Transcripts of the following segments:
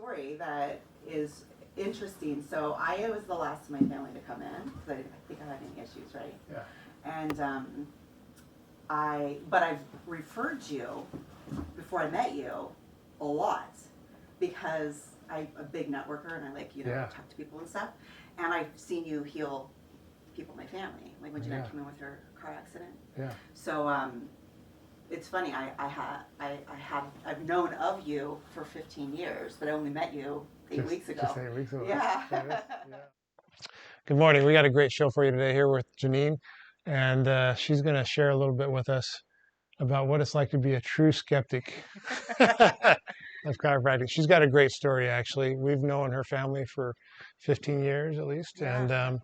story that is interesting. So I was the last of my family to come in because I didn't think I had any issues, right? Yeah. And but I've referred you before I met you a lot because I'm a big networker and I like, Yeah. talk to people and stuff. And I've seen you heal people in my family, like when Jeanine came in with her car accident. Yeah. So it's funny. I've known of you for 15 years, but I only met you 8 weeks ago. Just 8 weeks ago. Yeah. Yeah. Good morning. We got a great show for you today here with Jeanine, and she's going to share a little bit with us about what it's like to be a true skeptic of chiropractic. She's got a great story, actually. We've known her family for 15 years at least, Yeah.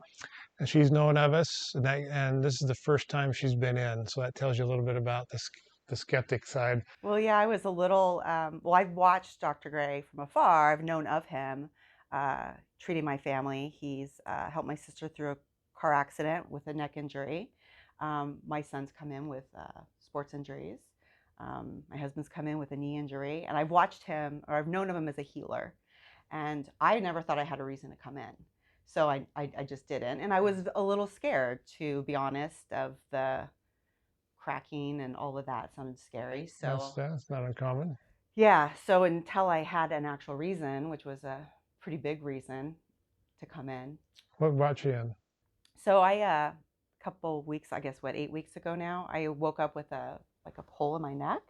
and she's known of us, and this is the first time she's been in, so that tells you a little bit about the skeptic side. Well, yeah, I was a little. I've watched Dr.Gray from afar. I've known of him treating my family. He's helped my sister through a car accident with a neck injury. My son's come in with sports injuries. My husband's come in with a knee injury. And I've watched him, or I've known of him as a healer. And I never thought I had a reason to come in. So I just didn't. And I was a little scared, to be honest, of the cracking and all of that. Sounded scary. So That's not uncommon. yeah, so until I had an actual reason, which was a pretty big reason to come in. What brought you in? So a couple weeks, I guess, 8 weeks ago now, I woke up with a hole in my neck,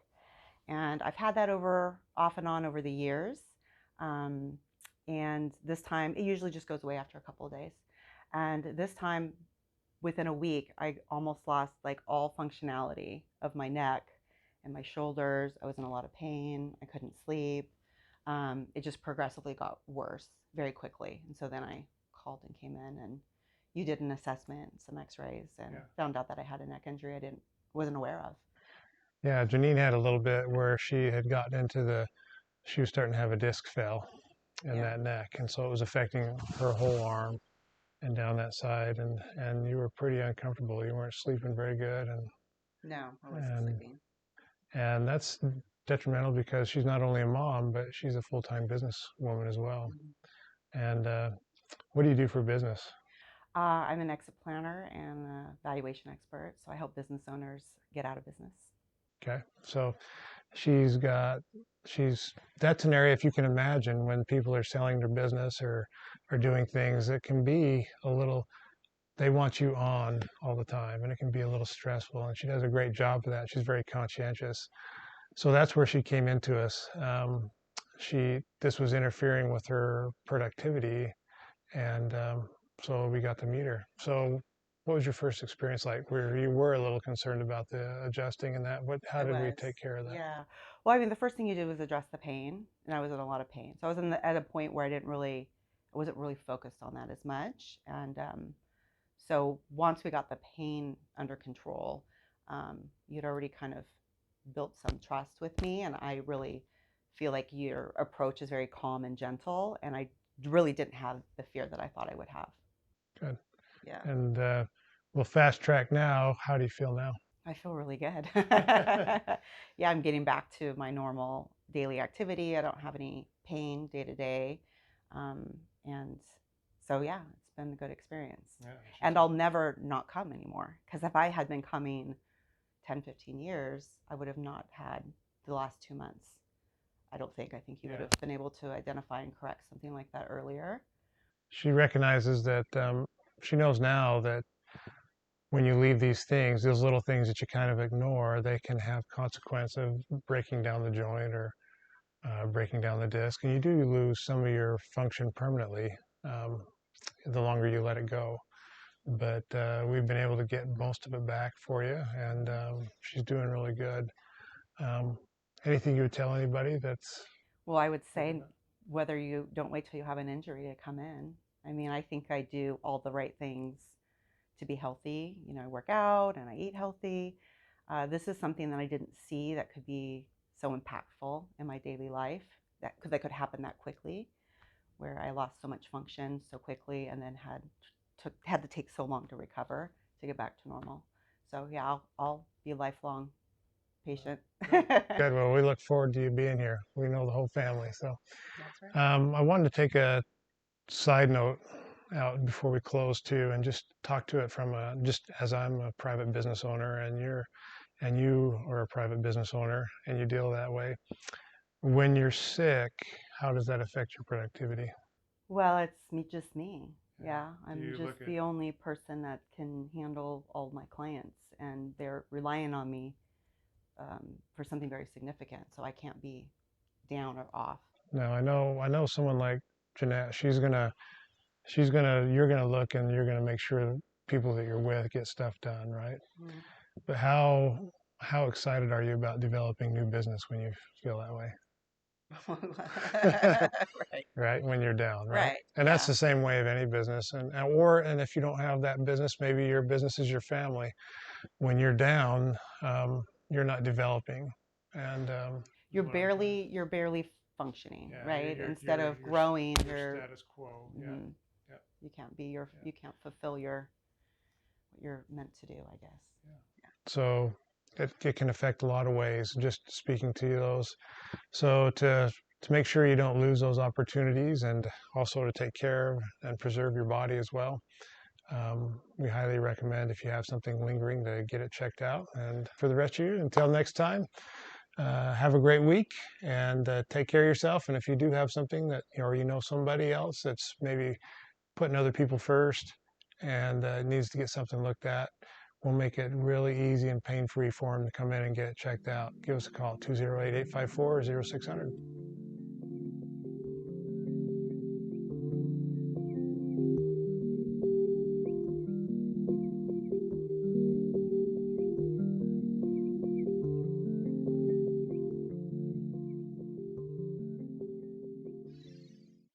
and I've had that off and on over the years. And this time, it usually just goes away after a couple of days. And this time, within a week, I almost lost all functionality of my neck and my shoulders. I was in a lot of pain. I couldn't sleep. It just progressively got worse very quickly. And so then I called and came in, and you did an assessment, some x-rays, and found out that I had a neck injury I wasn't aware of. Yeah, Jeanine had a little bit where she had gotten into she was starting to have a disc fail in that neck. And so it was affecting her whole arm and down that side. And you were pretty uncomfortable. You weren't sleeping very good. No, I wasn't sleeping. And that's detrimental because she's not only a mom, but she's a full-time businesswoman as well. And what do you do for business? I'm an exit planner and a valuation expert. So I help business owners get out of business. Okay. So that's an area, if you can imagine, when people are selling their business or doing things, it can be they want you on all the time, and it can be a little stressful, and she does a great job of that. She's very conscientious. So that's where she came into us. This was interfering with her productivity, and so we got to meet her. So what was your first experience like, where you were a little concerned about the adjusting and that? How did we take care of that? Yeah. Well, I mean, the first thing you did was address the pain, and I was in a lot of pain. So I was at a point where I wasn't really focused on that as much. And so once we got the pain under control, you'd already kind of built some trust with me, and I really feel like your approach is very calm and gentle, and I really didn't have the fear that I thought I would have. Good. Yeah. And we'll fast track now. How do you feel now? I feel really good. Yeah, I'm getting back to my normal daily activity. I don't have any pain day to day. And so, yeah, it's been a good experience. Yeah, and I'll never not come anymore. Because if I had been coming 10, 15 years, I would have not had the last 2 months. I think you would have been able to identify and correct something like that earlier. She recognizes that she knows now that when you leave these things, those little things that you kind of ignore, they can have consequence of breaking down the joint or breaking down the disc, and you do lose some of your function permanently the longer you let it go. But we've been able to get most of it back for you, and she's doing really good. Anything you would tell anybody that's... Well, I would say whether you don't wait till you have an injury to come in. I mean, I think I do all the right things to be healthy. I work out and I eat healthy. This is something that I didn't see that could be so impactful in my daily life, because that could happen that quickly, where I lost so much function so quickly and then had to take so long to recover to get back to normal. So yeah, I'll be a lifelong patient. Good. Well, we look forward to you being here. We know the whole family. So That's right. I wanted to take a side note out before we close too, and just talk to it from just as I'm a private business owner and you are a private business owner and you deal that way. When you're sick, how does that affect your productivity? Well, it's just me. Yeah. Yeah, Do I'm you just look at the only person that can handle all my clients, and they're relying on me for something very significant. So I can't be down or off. now? I know someone like Jeanette. You're gonna look and you're gonna make sure people that you're with get stuff done, right? Mm. But how excited are you about developing new business when you feel that way? Right. Right, when you're down, right? Right. And that's Yeah. the same way of any business. And if you don't have that business, maybe your business is your family. When you're down, you're not developing. And what I'm trying. You're barely functioning, Yeah, right? Instead of growing, you're status quo. Yeah, mhm, yeah, you can't be your yeah, you can't fulfill your what you're meant to do, I guess. yeah. So it can affect a lot of ways. Just speaking to those. So to make sure you don't lose those opportunities, and also to take care of and preserve your body as well. We highly recommend if you have something lingering to get it checked out. And for the rest of you, until next time, have a great week and take care of yourself. And if you do have something that, or you know somebody else that's maybe putting other people first and needs to get something looked at, we'll make it really easy and pain-free for them to come in and get it checked out. Give us a call, 208-854-0600.